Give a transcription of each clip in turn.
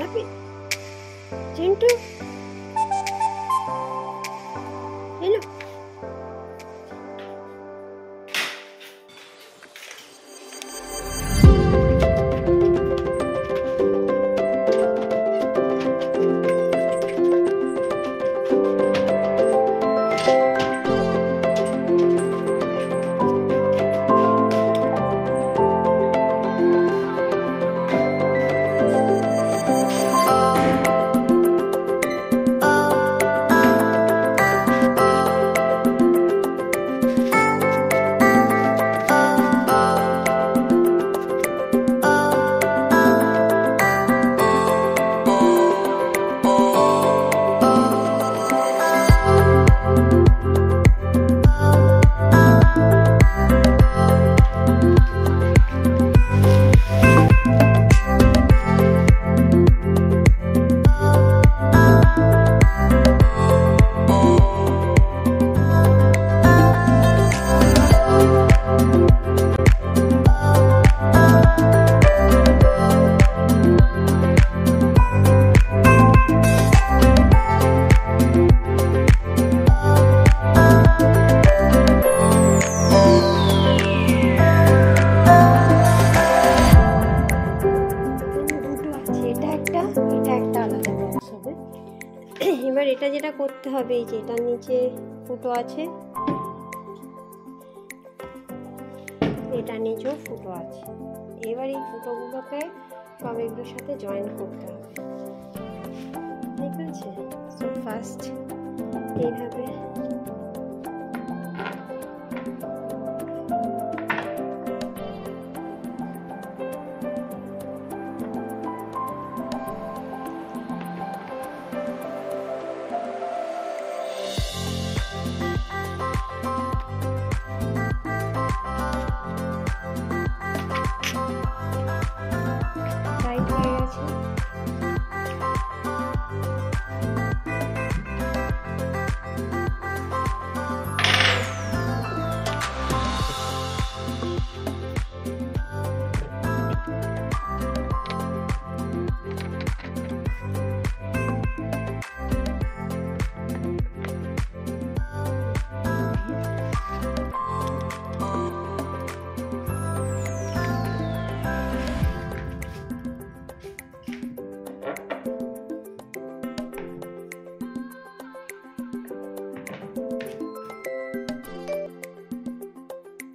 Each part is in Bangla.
Happy? Chintu? Hello? এবার এটা যেটা করতে হবে, এই যে এটার নিচে ফুটো আছে, এটার নিচেও ফুটো আছে। এবার এই ফুটোগুলোকে সব এগুলোর সাথে জয়েন করতে হবে, ঠিক আছে? সো ফার্স্ট এইভাবে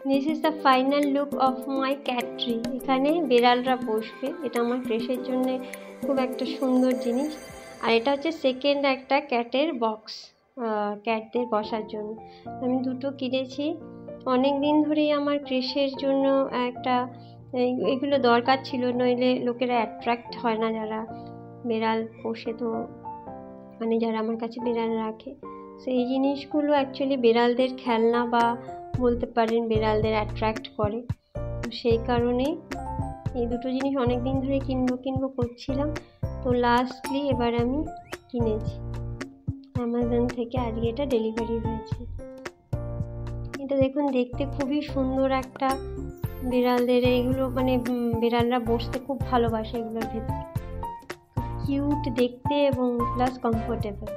this is the final look of my cat tree. এখানে বেড়ালরা বসবে, এটা আমার ক্রেশের জন্য খুব একটা সুন্দর জিনিস। আর এটা হচ্ছে সেকেন্ড একটা ক্যাটের বক্স, ক্যাটদের বসার জন্য। আমি দুটো কিনেছি। অনেক দিন ধরেই আমার ক্রেশের জন্য একটা এগুলো দরকার ছিল, নইলে লোকেরা অ্যাট্রাক্ট হয় না যারা বেড়াল পোষে, তো মানে যারা আমার কাছে বেড়াল রাখে। সেই জিনিসগুলো অ্যাকচুয়ালি বেড়ালদের খেলনা বা বলতে পারেন বেড়ালদের অ্যাট্রাক্ট করে। তো সেই কারণেই এই দুটো জিনিস অনেক দিন ধরে কিনবো করছিলাম। তো লাস্টলি এবার আমি কিনেছি অ্যামাজন থেকে, আজকে এটা ডেলিভারি হয়েছে। এটা দেখুন, দেখতে খুবই সুন্দর একটা বিড়ালদের, এইগুলো মানে বিড়ালরা বসতে খুব ভালোবাসে এগুলোর ভেতর, কিউট দেখতে এবং প্লাস কমফোর্টেবল।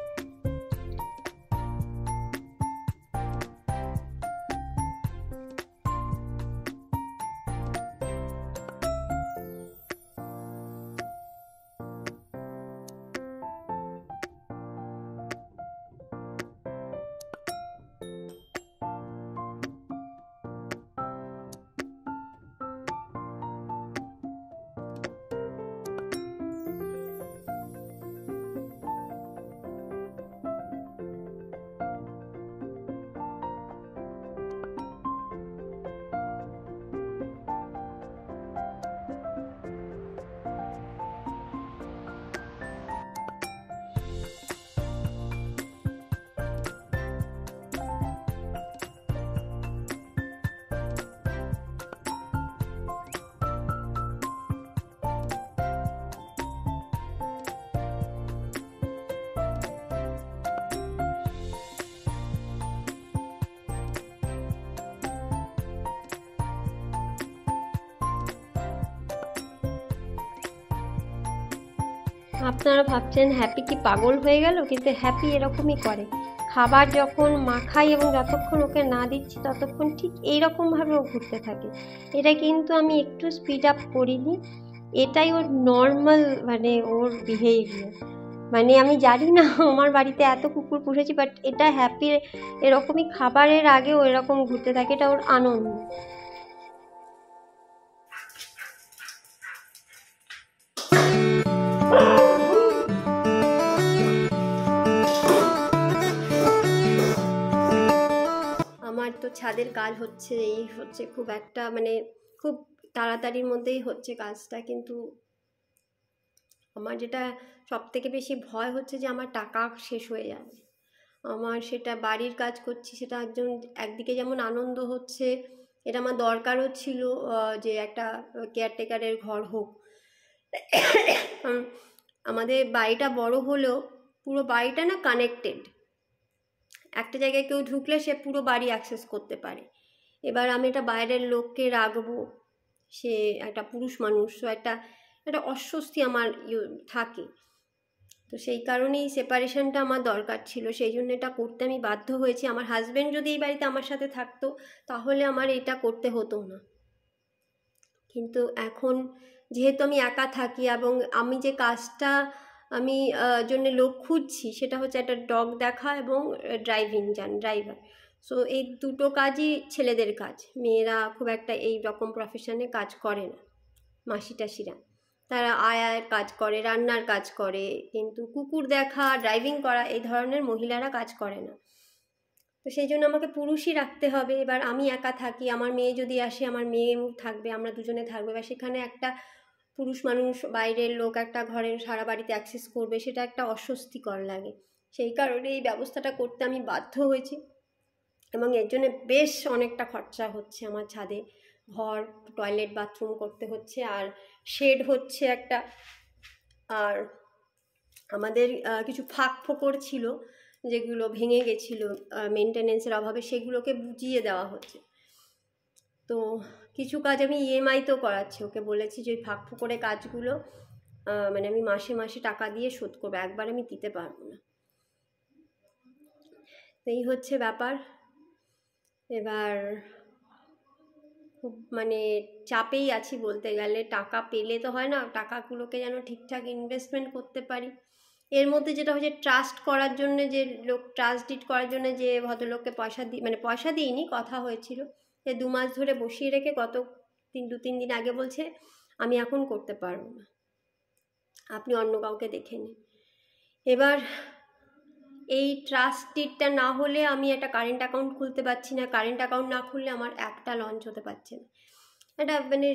আপনারা ভাবছেন হ্যাপি কি পাগল হয়ে গেল, কিন্তু হ্যাপি এরকমই করে। খাবার যখন মাখাই এবং যতক্ষণ ওকে না দিচ্ছি ততক্ষণ ঠিক এইরকমভাবে ও ঘুরতে থাকে। এটা কিন্তু আমি একটু স্পিড আপ করিনি, এটাই ওর নর্মাল মানে ওর বিহেভিয়ার। মানে আমি জানি না আমার বাড়িতে এত কুকুর পুষেছি, বাট এটা হ্যাপি এরকমই, খাবারের আগে ও এরকম ঘুরতে থাকে, এটা ওর আনন্দ। আমার তো ছাদের কাজ হচ্ছে, এই হচ্ছে খুব একটা মানে খুব তাড়াতাড়ির মধ্যেই হচ্ছে কাজটা, কিন্তু আমার যেটা সব থেকে বেশি ভয় হচ্ছে যে আমার টাকা শেষ হয়ে যাবে। আমার সেটা বাড়ির কাজ করছি, সেটা একদিকে যেমন আনন্দ হচ্ছে, এটা আমার দরকারও ছিল যে একটা কেয়ারটেকারের ঘর হোক। আমাদের বাড়িটা বড় হলেও পুরো বাড়িটা না কানেক্টেড, একটা জায়গায় কেউ ঢুকলে সে পুরো বাড়ি অ্যাক্সেস করতে পারে। এবার আমি এটা বাইরের লোককে রাখবো, সে একটা পুরুষ মানুষ, তো একটা অস্বস্তি আমার থাকে। তো সেই কারণেই সেপারেশনটা আমার দরকার ছিল, সেই জন্য এটা করতে আমি বাধ্য হয়েছি। আমার হাজব্যান্ড যদি এই বাড়িতে আমার সাথে থাকতো তাহলে আমার এটা করতে হতো না, কিন্তু এখন যেহেতু আমি একা থাকি এবং আমি যে কাজটা আমি জন্য লোক খুঁজছি সেটা হচ্ছে একটা ডগ দেখা এবং ড্রাইভার। সো এই দুটো কাজই ছেলেদের কাজ, মেয়েরা খুব একটা এই রকম প্রফেশনে কাজ করে না। মাসি টাসিরা তারা আয়ার কাজ করে, রান্নার কাজ করে, কিন্তু কুকুর দেখা, ড্রাইভিং করা এই ধরনের মহিলারা কাজ করে না। তো সেই জন্য আমাকে পুরুষই রাখতে হবে। এবার আমি একা থাকি, আমার মেয়ে যদি আসে আমার মেয়েও থাকবে, আমরা দুজনে থাকবে, বা সেখানে একটা পুরুষ মানুষ বাইরের লোক একটা ঘরের সারা বাড়িতে অ্যাক্সেস করবে, সেটা একটা অস্বস্তিকর লাগে। সেই কারণে এই ব্যবস্থাটা করতে আমি বাধ্য হয়েছি, এবং এর জন্য বেশ অনেকটা খরচা হচ্ছে। আমার ছাদে ঘর, টয়লেট, বাথরুম করতে হচ্ছে, আর শেড হচ্ছে একটা, আর আমাদের কিছু ফাঁক ফোকর ছিল যেগুলো ভেঙে গেছিলো মেনটেনেন্সের অভাবে, সেগুলোকে বুঝিয়ে দেওয়া হচ্ছে। তো কিছু কাজ আমি ইএমআইতেও করাচ্ছি, ওকে বলেছি যে ওই ফাঁক ফোকরের কাজগুলো মানে আমি মাসে মাসে টাকা দিয়ে শোধ করবো, একবার আমি দিতে পারবো না। এই হচ্ছে ব্যাপার। এবার খুব মানে চাপেই আছি বলতে গেলে, টাকা পেলে তো হয় না, টাকাগুলোকে যেন ঠিকঠাক ইনভেস্টমেন্ট করতে পারি। এর মধ্যে যেটা হচ্ছে ট্রাস্ট করার জন্য যে লোক, ট্রাস্ট ডিড করার জন্য যে ভদ্রলোককে পয়সা দিইনি, কথা হয়েছিল, সে 2 মাস ধরে বসিয়ে রেখে গত 2-3 দিন আগে বলছে আমি এখন করতে পারবো না, আপনি অন্য কাউকে দেখে নিন। এবার এই ট্রাস্ট ডিডটা না হলে আমি একটা কারেন্ট অ্যাকাউন্ট খুলতে পারছি না, কারেন্ট অ্যাকাউন্ট না খুললে আমার একটা লঞ্চ হতে পারছে না। এটা মানে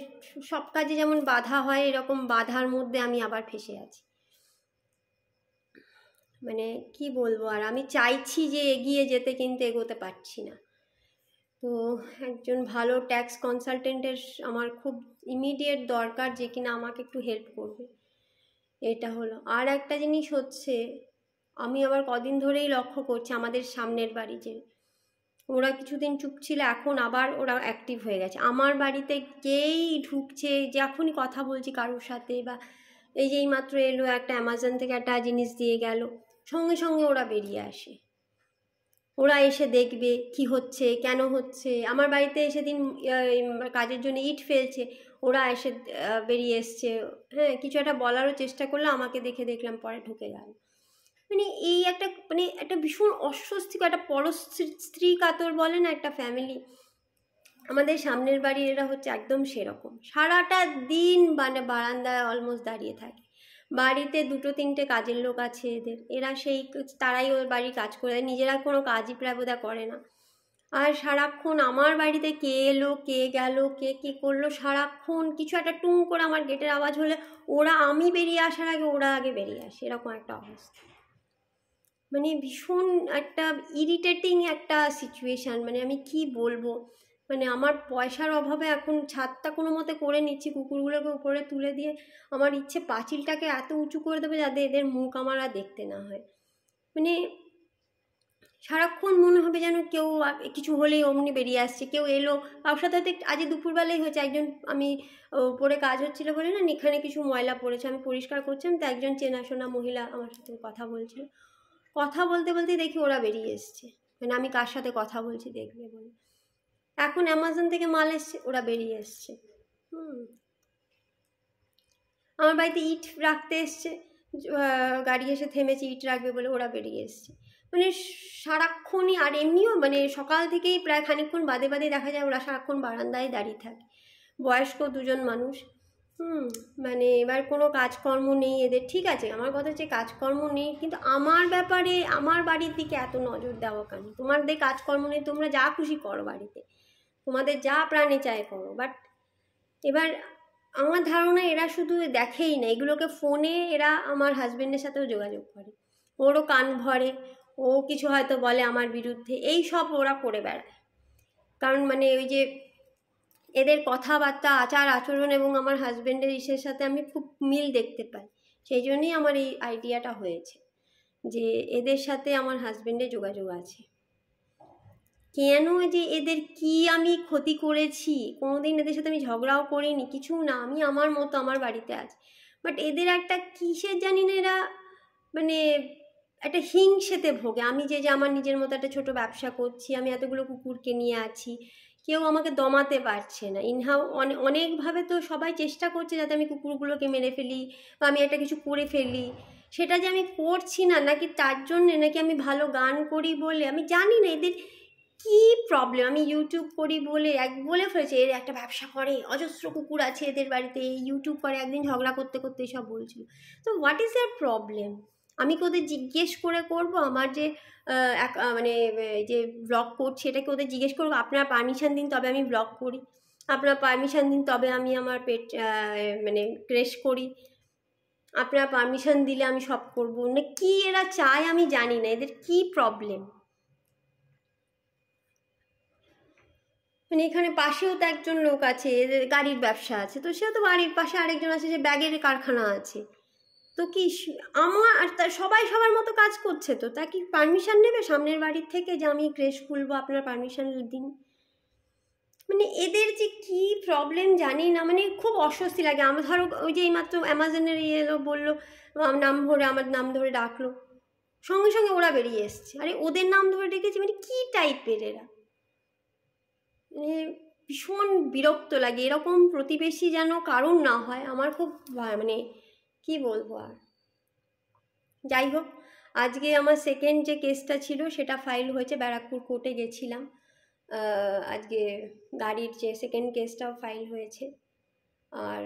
সব কাজে যেমন বাধা হয়, এরকম বাধার মধ্যে আমি আবার ফেসে আছি। মানে কি বলবো, আর আমি চাইছি যে এগিয়ে যেতে, কিন্তু এগোতে পারছি না। তো একজন ভালো ট্যাক্স কনসালটেন্টের আমার খুব ইমিডিয়েট দরকার, যে কিনা আমাকে একটু হেল্প করবে। এটা হলো। আর একটা জিনিস হচ্ছে, আমি আবার কদিন ধরেই লক্ষ্য করছি আমাদের সামনের বাড়ি, যে ওরা কিছুদিন চুপ ছিল, এখন আবার ওরা অ্যাক্টিভ হয়ে গেছে। আমার বাড়িতে যেই ঢুকছে, যখনই কথা বলছি কারোর সাথে, বা এই যে এইমাত্র এলো একটা অ্যামাজন থেকে একটা জিনিস দিয়ে গেল, সঙ্গে সঙ্গে ওরা বেরিয়ে আসে। ওরা এসে দেখবে কি হচ্ছে, কেন হচ্ছে। আমার বাড়িতে সেদিন কাজের জন্য ইট ফেলছে, ওরা এসে বেরিয়ে এসছে, হ্যাঁ, কিছু একটা বলারও চেষ্টা করলো, আমাকে দেখে দেখলাম পরে ঢুকে গেল। মানে এই একটা মানে একটা ভীষণ অস্বস্তিকর, একটা স্ত্রী কাতর বলে না একটা ফ্যামিলি, আমাদের সামনের বাড়ির এরা হচ্ছে একদম সেরকম। সারাটা দিন মানে বারান্দায় অলমোস্ট দাঁড়িয়ে থাকে। বাড়িতে 2-3টে কাজের লোক আছে এদের, এরা সেই তারাই ওর বাড়ির কাজ করে দেয়, নিজেরা কোনো কাজই প্রায় বোধহয় করে না। আর সারাক্ষণ আমার বাড়িতে কে এলো, কে গেল, কে কী করলো, সারাক্ষণ কিছু একটা টুং করে আমার গেটের আওয়াজ হলে ওরা, আমি বেরিয়ে আসার আগে ওরা আগে বেরিয়ে আসে, এরকম একটা অবস্থা। মানে ভীষণ একটা ইরিটেটিং একটা সিচুয়েশান। মানে আমি কি বলবো, মানে আমার পয়সার অভাবে এখন ছাদটা কোনো মতে করে নিচ্ছি, কুকুরগুলোকে উপরে তুলে দিয়ে আমার ইচ্ছে পাঁচিলটাকে এত উঁচু করে দেবে যাতে এদের মুখ আমার আর দেখতে না হয়। মানে সারাক্ষণ মনে হবে যেন কেউ কিছু হলেই অমনি বেরিয়ে আসছে, কেউ এলো। কারোর সাথে হয়তো আজ দুপুরবেলায় হয়েছে, একজন, আমি উপরে কাজ হচ্ছিলো বলে না, এখানে কিছু ময়লা পড়েছে, আমি পরিষ্কার করছিলাম, তো একজন চেনাশোনা মহিলা আমার সাথে কথা বলছিল, কথা বলতে বলতে দেখি ওরা বেরিয়ে এসছে, মানে আমি কার সাথে কথা বলছি দেখবে বলে। এখন অ্যামাজন থেকে মাল এসছে, ওরা বেরিয়ে এসছে। আমার বাড়িতে ইট রাখতে এসছে, গাড়ি এসে থেমেছে ইট রাখবে বলে, ওরা বেরিয়ে এসছে। মানে সারাক্ষণই, আর এমনিও মানে সকাল থেকেই প্রায় খানিকক্ষণ বাদে বাদে দেখা যায় ওরা সারাক্ষণ বারান্দায় দাঁড়িয়ে থাকে। বয়স্ক 2জন মানুষ, মানে এবার কোনো কাজকর্ম নেই এদের, ঠিক আছে, আমার কথা হচ্ছে কাজকর্ম নেই, কিন্তু আমার ব্যাপারে আমার বাড়ির দিকে এত নজর দেওয়া কেন? তোমাদের কাজকর্ম নেই, তোমরা যা খুশি করো বাড়িতে, তোমাদের যা প্রাণে চায় করো, বাট এবার আমার ধারণা এরা শুধু দেখেই না এগুলোকে, ফোনে এরা আমার হাজব্যান্ডের সাথেও যোগাযোগ করে, ওরও কান ভরে, ও কিছু হয়তো বলে আমার বিরুদ্ধে, এই সব ওরা করে বেড়ায়। কারণ মানে ওই যে এদের কথাবার্তা, আচার আচরণ এবং আমার হাজব্যান্ডের ইসের সাথে আমি খুব মিল দেখতে পাই, সেই জন্যই আমার এই আইডিয়াটা হয়েছে যে এদের সাথে আমার হাজব্যান্ডের যোগাযোগ আছে। কেন যে এদের কি আমি ক্ষতি করেছি? কোনোদিন এদের সাথে আমি ঝগড়াও করিনি, কিছু না, আমি আমার মতো আমার বাড়িতে আছি। বাট এদের একটা কিসের জানি না, এরা মানে একটা হিংসেতে ভোগে। আমি যে আমার নিজের মতো একটা ছোট ব্যবসা করছি, আমি এতগুলো কুকুরকে নিয়ে আছি, কেউ আমাকে দমাতে পারছে না। ইনহাও অনেকভাবে তো সবাই চেষ্টা করছে যাতে আমি কুকুরগুলোকে মেরে ফেলি বা আমি একটা কিছু করে ফেলি, সেটা যে আমি করছি না, নাকি তার জন্যে, নাকি আমি ভালো গান করি বলে, আমি জানি না এদের কি প্রবলেম। আমি ইউটিউব করি বলে বলে ফেলেছে, এর একটা ব্যবসা করে, অজস্র কুকুর আছে এদের বাড়িতে, ইউটিউব করে, একদিন ঝগড়া করতে করতে সব বলছিল। তো হোয়াট ইজ দেয়ার প্রবলেম? আমি কি ওদের জিজ্ঞেস করে করব? আমার যে মানে যে ব্লগ করছি এটাকে ওদের জিজ্ঞেস করবো আপনারা পারমিশন দিন তবে আমি ব্লগ করি, আপনারা পারমিশন দিন তবে আমি আমার পেট মানে ক্রেশ করি, আপনারা পারমিশন দিলে আমি সব করবো না? কি এরা চায় আমি জানি না, এদের কি প্রবলেম? মানে এখানে পাশেও তো একজন লোক আছে, গাড়ির ব্যবসা আছে, তো সেও তো বাড়ির পাশে আরেকজন আছে যে ব্যাগের কারখানা আছে, তো কি আমার আর সবাই সবার মতো কাজ করছে, তো তা কি পারমিশন নেবে সামনের বাড়ির থেকে যে আমি ক্রেশ খুলবো, আপনারা পারমিশন দিন? মানে এদের যে কি প্রবলেম জানি না, মানে খুব অস্বস্তি লাগে আমার। ধরো ওই যে এইমাত্র অ্যামাজনের এলো, বললো নাম ধরে, আমার নাম ধরে ডাকলো, সঙ্গে সঙ্গে ওরা বেরিয়ে এসছে। আরে ওদের নাম ধরে ডেকেছি, মানে কি টাইপের এরা, মানে ভীষণ বিরক্ত লাগে। এরকম প্রতিবেশী যেন কারণ না হয়, আমার খুব মানে কি বলবো আর। যাই হোক, আজকে আমার সেকেন্ড যে কেসটা ছিল সেটা ফাইল হয়েছে, ব্যারাকপুর কোর্টে গেছিলাম। আজকে গাড়ির যে সেকেন্ড কেসটাও ফাইল হয়েছে। আর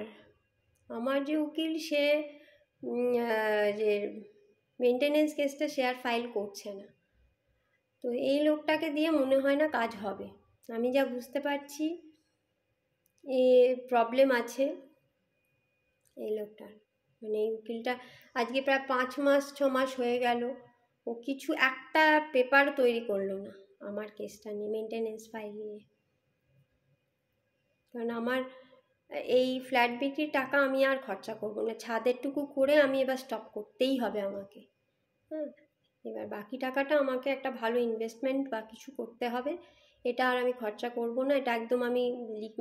আমার যে উকিল সে যে মেনটেনেন্স কেসটা সে আর ফাইল করছে না। তো এই লোকটাকে দিয়ে মনে হয় না কাজ হবে। আমি যা বুঝতে পারছি এ প্রবলেম আছে এই লোকটার, মানে এই উকিলটা আজকে প্রায় 5-6 মাস হয়ে গেল, ও কিছু একটা পেপার তৈরি করলো না আমার কেসটা নিয়ে, মেনটেনেন্স ফাইল নিয়ে। কারণ আমার এই ফ্ল্যাট বিক্রির টাকা আমি আর খরচা করবো না, ছাদেরটুকু করে আমি এবার স্টপ করতেই হবে আমাকে। হ্যাঁ, এবার বাকি টাকাটা আমাকে একটা ভালো ইনভেস্টমেন্ট বা কিছু করতে হবে, এটা আর আমি খরচা করব না, এটা একদম আমি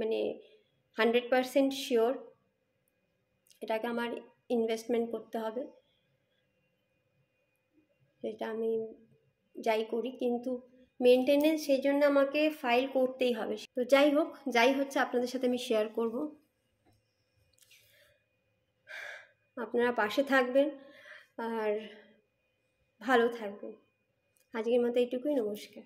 মানে 100% শিওর এটাকে আমার ইনভেস্টমেন্ট করতে হবে। সেটা আমি যাই করি, কিন্তু মেনটেনেন্স সেই জন্য আমাকে ফাইল করতেই হবে। তো যাই হোক, যাই হচ্ছে আপনাদের সাথে আমি শেয়ার করব। আপনারা পাশে থাকবেন আর ভালো থাকবেন। আজকের মতো এইটুকুই, নমস্কার।